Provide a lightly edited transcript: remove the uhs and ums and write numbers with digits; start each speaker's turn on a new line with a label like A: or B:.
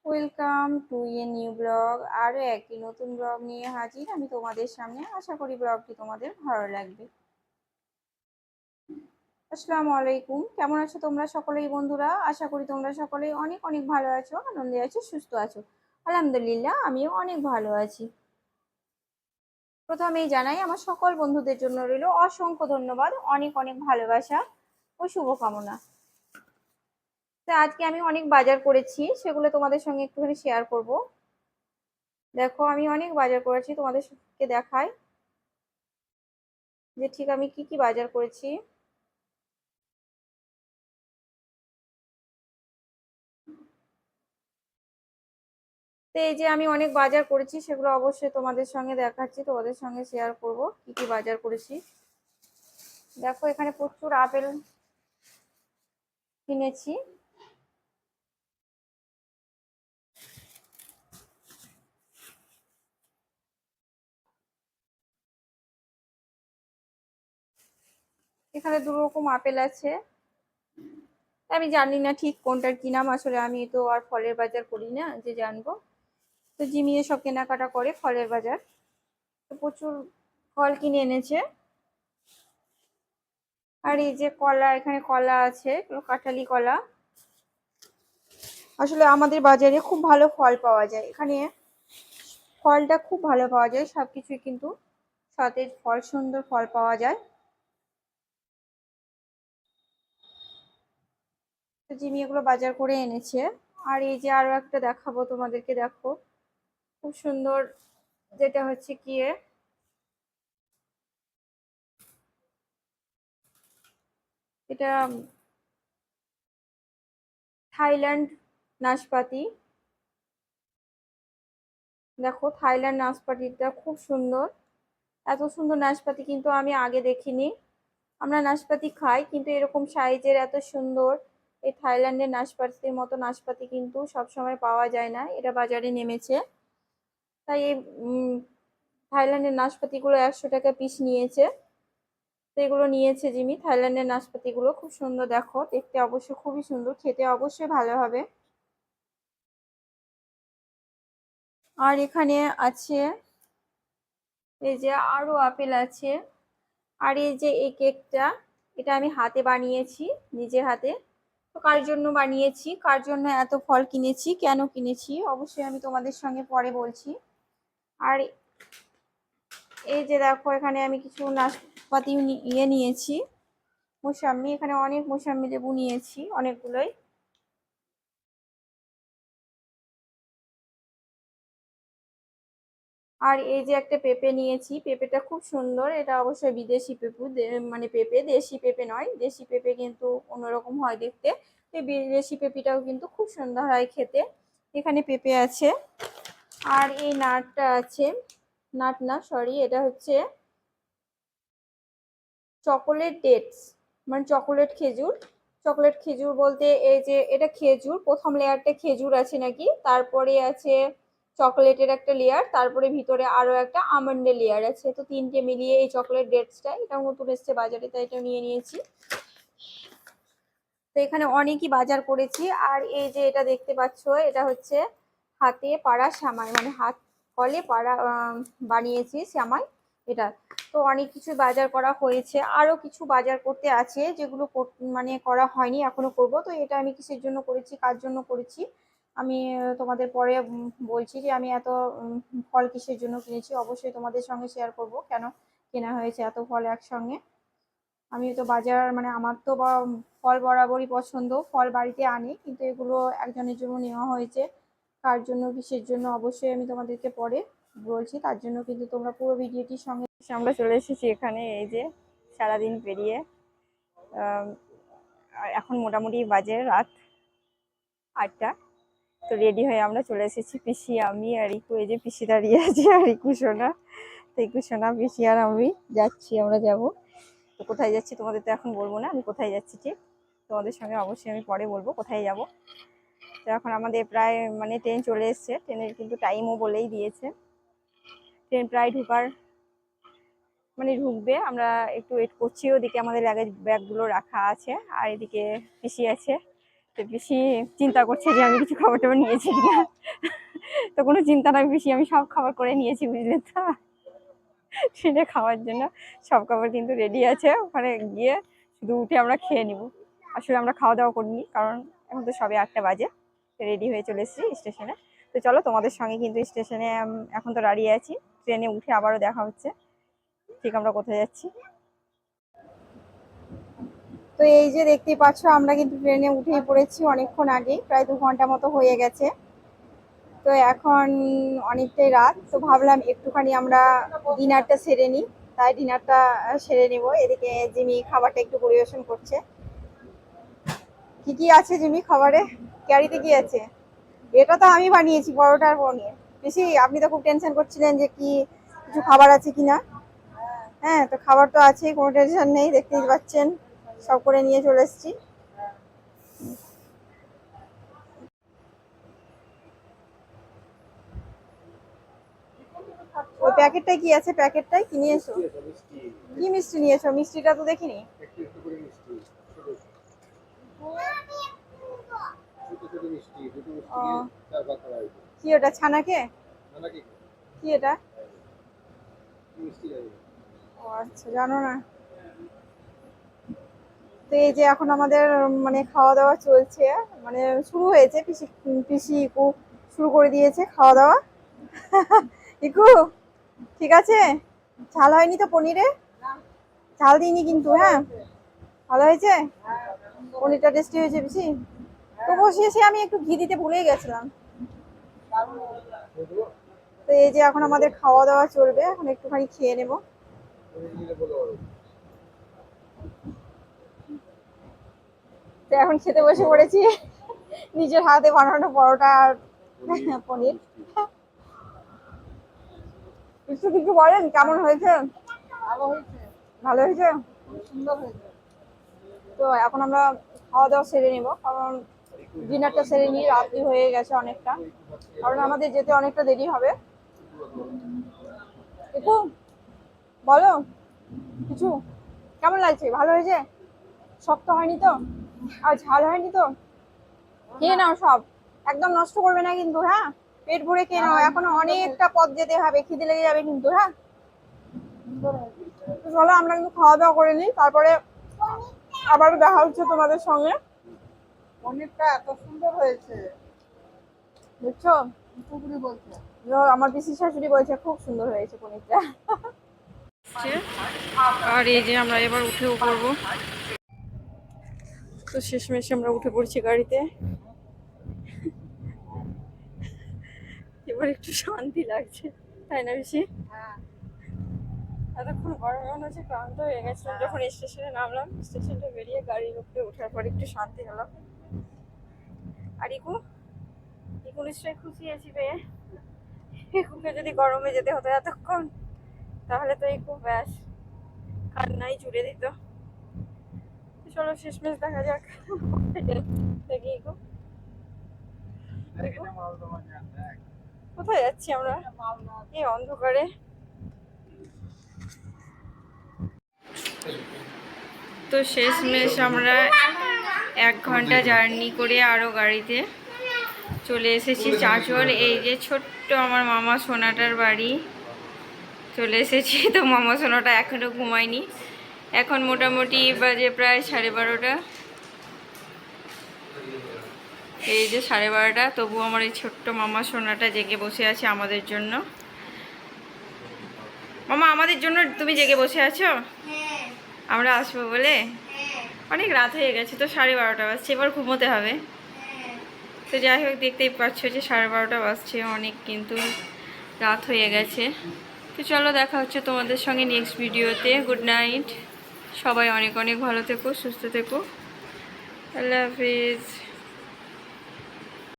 A: Welcome to a new blog. আরও একটি নতুন ব্লগ নিয়ে হাজির আমি তোমাদের সামনে। আশা করি ব্লগটি তোমাদের ভালো লাগবে। আসসালামু আলাইকুম, কেমন আছো তোমরা সকলেই বন্ধুরা? আশা করি তোমরা সকলেই অনেক অনেক ভালো আছো, আনন্দে আছো, সুস্থ আছো। আলহামদুলিল্লাহ, আমিও অনেক ভালো আছি। প্রথমেই জানাই আমার সকল বন্ধুদের জন্য রইল অসংখ্য ধন্যবাদ, অনেক অনেক ভালোবাসা ও শুভকামনা। তো আজকে আমি অনেক বাজার করেছি, সেগুলো তোমাদের সঙ্গে একটুখানি শেয়ার করব। দেখো, আমি অনেক বাজার করেছি, তোমাদেরকে দেখাই যে ঠিক আমি কি কি বাজার করেছি। তো এই যে আমি অনেক বাজার করেছি, সেগুলো অবশ্যই তোমাদের সঙ্গে দেখাচ্ছি, তোমাদের সঙ্গে শেয়ার করব কি কি বাজার করেছি। দেখো, এখানে প্রচুর আপেল কিনেছি। এখানে দু রকম আপেল আছে, আমি জানি না ঠিক কোনটার কি নাম। আসলে আমি তো আর ফলের বাজার করি না যে জানবো। তো জিমিয়ে সব কেনাকাটা করে ফলের বাজার। তো প্রচুর ফল কিনে এনেছে। আর এই যে কলা, এখানে কলা আছে, কাঁঠালি কলা। আসলে আমাদের বাজারে খুব ভালো ফল পাওয়া যায়, এখানে ফলটা খুব ভালো পাওয়া যায়, সবকিছুই কিন্তু সতেজ ফল, সুন্দর ফল পাওয়া যায়। তো জিমি এগুলো বাজার করে এনেছে। আর এই যে আরো একটা দেখাবো তোমাদেরকে, দেখো খুব সুন্দর, যেটা হচ্ছে কি এটা থাইল্যান্ড নাশপাতি। দেখো, থাইল্যান্ড নাশপাতিটা খুব সুন্দর। এত সুন্দর নাশপাতি কিন্তু আমি আগে দেখিনি। আমরা নাশপাতি খাই, কিন্তু এরকম সাইজের এত সুন্দর এই থাইল্যান্ডের নাশপাতির মতো নাশপাতি কিন্তু সবসময় পাওয়া যায় না। এটা বাজারে নেমেছে, তাই এই থাইল্যান্ডের নাশপাতিগুলো 100 টাকা পিস নিয়েছে। তো এগুলো নিয়েছে জিমি, থাইল্যান্ডের নাশপাতিগুলো খুব সুন্দর, দেখো দেখতে অবশ্য খুবই সুন্দর, খেতে অবশ্যই ভালো হবে। আর এখানে আছে এই যে আরো আপেল আছে। আর এই যে এই কেকটা, এটা আমি হাতে বানিয়েছি, নিজে হাতে। তো কার জন্য বানিয়েছি, কার জন্য এত ফল কিনেছি, কেন কিনেছি, অবশ্যই আমি তোমাদের সঙ্গে পরে বলছি। আর এই যে দেখো, এখানে আমি কিছু নাশপাতি নিয়েছি, মোসাম্মি, এখানে অনেক মোসাম্মি লেবু নিয়েছি, অনেকগুলোই। আর এই যে একটা পেঁপে নিয়েছি, পেঁপেটা খুব সুন্দর, এটা অবশ্যই বিদেশি পেঁপে, মানে পেঁপে, দেশি পেঁপে নয়। দেশি পেঁপে কিন্তু অন্যরকম হয় দেখতে, এই বিদেশি পেঁপেটাও কিন্তু খুব সুন্দর হয় খেতে। এখানে পেঁপে আছে। আর এই নাটটা আছে, নাট না সরি, এটা হচ্ছে চকোলেট ডেটস, মানে চকোলেট খেজুর। চকোলেট খেজুর বলতে এই যে এটা খেজুর, প্রথম লেয়ারটা খেজুর আছে নাকি, তারপরে আছে চকোলেটের একটা লেয়ার, তারপরে ভিতরে আরো একটা আমন্ডের লেয়ার আছে। তো তিনটে মিলিয়ে এই চকোলেট ডেটসটা, এটা নতুন এসছে বাজারে, তাই এটা নিয়ে নিয়েছি। তো এখানে অনেকই বাজার করেছি। আর এই যে এটা দেখতে পাচ্ছ, এটা হচ্ছে হাতে পাড়া সামাই, মানে হাত কলে পাড়া বানিয়েছি সামাই এটা। তো অনেক কিছু বাজার করা হয়েছে, আরো কিছু বাজার করতে আছে, যেগুলো মানে করা হয়নি, এখনো করব। তো এটা আমি কিসের জন্য করেছি, কার জন্য করেছি, আমি তোমাদের পরে বলছি যে আমি এত ফল কিসের জন্য কিনেছি। অবশ্যই তোমাদের সঙ্গে শেয়ার করব কেন কেনা হয়েছে এত ফল একসঙ্গে। আমি তো বাজার, মানে আমার তো ফল বরাবরই পছন্দ, ফল বাড়িতে আনি, কিন্তু এগুলো একজনের জন্য নেওয়া হয়েছে। কার জন্য কিসের জন্য অবশ্যই আমি তোমাদেরকে পরে বলছি, তার জন্য কিন্তু তোমরা পুরো ভিডিওটির সঙ্গে। আমরা চলে এসেছি এখানে, এই যে সারাদিন পেরিয়ে এখন মোটামুটি বাজে রাত 8টা। তো রেডি হয়ে আমরা চলে এসেছি, পিসি, আমি আর রিকু। এই যে পিসি দাঁড়িয়ে আছে, আর রিকু সোনা। তো রিকু সোনা, পিসি আর আমি যাচ্ছি, আমরা যাব। তো কোথায় যাচ্ছি তোমাদের তো এখন বলবো না, আমি কোথায় যাচ্ছি ঠিক তোমাদের সঙ্গে অবশ্যই আমি পরে বলবো কোথায় যাব। তো এখন আমাদের প্রায়, মানে ট্রেন চলে এসছে, ট্রেনের কিন্তু টাইমও বলেই দিয়েছে, ট্রেন প্রায় ঢুকার, মানে ঢুকবে। আমরা একটু ওয়েট করছি, ওদিকে আমাদের লাগেজ ব্যাগগুলো রাখা আছে, আর এদিকে পিসি আছে। তো পিসি চিন্তা করছে যে আমি কিছু খাবার টাবার নিয়েছি কিনা। তো কোনো চিন্তা নয় পিসি, আমি সব খাবার করে নিয়েছি, বুঝলেন তো। সেটা খাওয়ার জন্য সব খাবার কিন্তু রেডি আছে, ওখানে গিয়ে শুধু উঠে আমরা খেয়ে নিব। আসলে আমরা খাওয়া দাওয়া করিনি, কারণ এখন তো সবে 8টা বাজে। রেডি হয়ে চলে এসেছি স্টেশনে। তো চলো তোমাদের সঙ্গে কিন্তু স্টেশনে এখন তো দাঁড়িয়ে আছি, ট্রেনে উঠে আবারও দেখা হচ্ছে ঠিক আমরা কোথায় যাচ্ছি। তো এই যে দেখতেই পাচ্ছ আমরা কিন্তু ট্রেনে উঠেই পড়েছি অনেকক্ষণ আগে, প্রায় 2 ঘন্টা মতো হয়ে গেছে। তো এখন অনেকটাই রাত, তো ভাবলাম একটুখানি আমরা ডিনারটা সেরে নিই, তাই ডিনারটা সেরে নিব। এদিকে জিমি খাবারটা একটু পরিবেশন করছে। কি কি আছে জিমি খাবারে? ক্যারিতে কি আছে? এটা তো আমি বানিয়েছি, পরোটা আর পনির। বেশি আপনি তো খুব টেনশন করছিলেন যে কি কিছু খাবার আছে কিনা। হ্যাঁ, তো খাবার তো আছেই, কোনো টেনশন নেই, দেখতেই পাচ্ছেন সব করে নিয়ে চলে এসেছি। ওই প্যাকেটটায় কি আছে? প্যাকেটটায় কি নিয়েছো? কি মিষ্টি নিয়েছো? মিষ্টিটা তো দেখিনি। কি ওটা, ছানাকে? কি এটা? ও আচ্ছা, জানো না। তো এই যে এখন আমাদের মানে খাওয়া দাওয়া চলছে, মানে শুরু হয়েছে, পিসি পিসি ইকু শুরু করে দিয়েছে খাওয়া দাওয়া। ইকু ঠিক আছে? ঝাল হয়নি তো পনিরে? ঝাল দিইনি কিন্তু, হ্যাঁ ভালো হয়েছে, পনিরটা টেস্টি হয়েছে বেশি। তবুও শেষে আমি একটু ঘি দিতে ভুলেই গেছিলাম। তো এই যে এখন আমাদের খাওয়া দাওয়া চলবে, এখন একটুখানি খেয়ে নেব। তো এখন খেতে বসে পড়েছি, নিজের হাতে বানানো পরোটা আর পনির। কিছু কিছু বলেন কেমন হয়েছে? ভালো হয়েছে, সুন্দর হয়েছে। তো এখন আমরা খাওয়া দাওয়া সেরে নেব, কারণ ডিনারটা সেরে নিয়ে রাত্রি হয়ে গেছে অনেকটা, কারণ আমাদের যেতে অনেকটা দেরি হবে। একটু বলো কিছু, কেমন লাগছে? ভালো হয়েছে? শক্ত হয়নি তো? আর ঝাল হয়নি তো? খেয়ে নাও সব, একদম নষ্ট করবে না কিন্তু, হ্যাঁ পেট ভরে খেয়ে নাও, এখনো অনেকটা পথ যেতে হবে, খিদে লেগে যাবে কিন্তু, হ্যাঁ। তো চলো আমরা কিন্তু খাওয়া দাওয়া করে নিই, তারপরে আবার দেখা হচ্ছে তোমাদের সঙ্গে। পনিরটা এত সুন্দর হয়েছে, বুঝছো? পুকুরি বলছে, আমার পিসি শাশুড়ি বলছে খুব সুন্দর হয়েছে পনিরটা। আর এই যে আমরা এবার উঠেও পড়বো। তো শেষমেশ আমরা উঠে পড়ছি গাড়িতে। এবার একটু শান্তি লাগছে, তাই না বেশি? এতক্ষণ গরম হচ্ছে, ক্লান্ত হয়ে গেছিলাম যখন স্টেশনে নামলাম। স্টেশনটা বেরিয়ে গাড়ির উপরে ওঠার পর একটু শান্তি হলো। আর ইকু ইকু নিশ্চয়ই খুশি আছি পেয়ে। ইকুকে যদি গরমে যেতে হতো এতক্ষণ, তাহলে তো ইকু ব্যাস কান্নাই জুড়ে দিত। চলো শেষমেশ দেখা যাক, দেখি ইকু কোথায় যাচ্ছি আমরা এই অন্ধকারে। তো শেষমেশ আমরা 1 ঘন্টা জার্নি করে আরো গাড়িতে চলে এসেছি চাঁচল। এই যে ছোট্ট আমার মামা সোনাটার বাড়ি চলে এসেছি। তো মামা সোনাটা এখনো ঘুমায়নি, এখন মোটামুটি বাজে প্রায় 12:30। এই যে 12:30, তবু আমার এই ছোট্ট মামা সোনাটা জেগে বসে আছে আমাদের জন্য। মামা আমাদের জন্য তুমি জেগে বসে আছো? আমরা আসবো বলে? অনেক রাত হয়ে গেছে তো, 12:30 বাজছে, এবার ঘুমোতে হবে। তো যাই হোক, দেখতেই পাচ্ছ যে 12:30 বাজছে, অনেক কিন্তু রাত হয়ে গেছে। তো চলো দেখা হচ্ছে তোমাদের সঙ্গে নেক্সট ভিডিওতে। গুড নাইট, সবাই অনেক অনেক ভালো থেকো, সুস্থ থেকো, আল্লাহ হাফিজ।